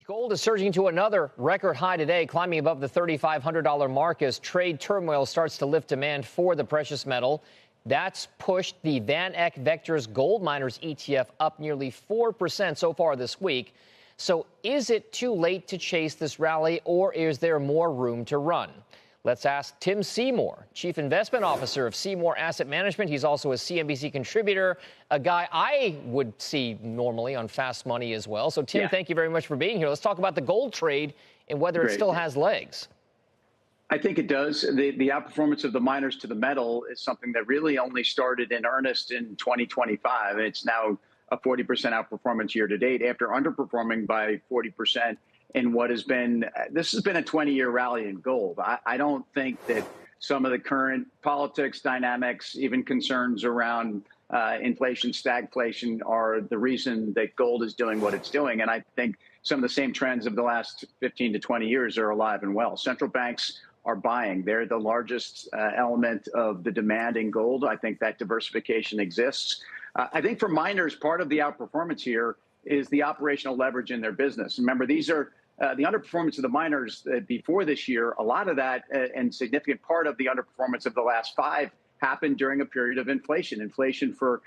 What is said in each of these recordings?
Gold is surging to another record high today, climbing above the $3,500 mark as trade turmoil starts to lift demand for the precious metal. That's pushed the Van Eck Vectors Gold Miners ETF up nearly 4% so far this week. So is it too late to chase this rally, or is there more room to run? Let's ask Tim Seymour, Chief Investment Officer of Seymour Asset Management. He's also a CNBC contributor, a guy I would see normally on Fast Money as well. So, Tim, Thank you very much for being here. Let's talk about the gold trade and whether it still has legs. I think it does. The outperformance of the miners to the metal is something that really only started in earnest in 2025. It's now a 40% outperformance year to date after underperforming by 40% in what has been a 20-year rally in gold. I don't think that some of the current politics, dynamics, even concerns around inflation, stagflation are the reason that gold is doing what it's doing. And I think some of the same trends of the last 15 to 20 years are alive and well. Central banks are buying. They're the largest element of the demand in gold. I think that diversification exists. I think for miners, part of the outperformance here is the operational leverage in their business. Remember, these are the underperformance of the miners before this year. A lot of that and significant part of the underperformance of the last five happened during a period of inflation. Inflation for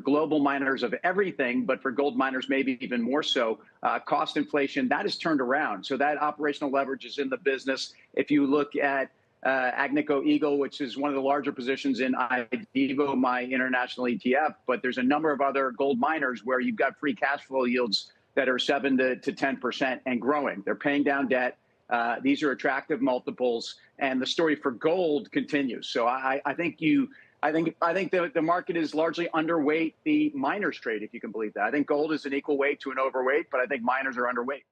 global miners of everything, but for gold miners maybe even more so. Cost inflation, that has turned around. So that operational leverage is in the business. If you look at Agnico Eagle, which is one of the larger positions in IDEVO, my international ETF, but there's a number of other gold miners where you've got free cash flow yields that are 7 to 10% and growing. They're paying down debt. These are attractive multiples, and the story for gold continues. So I think the market is largely underweight the miners trade, if you can believe that. I think gold is an equal weight to an overweight, but I think miners are underweight.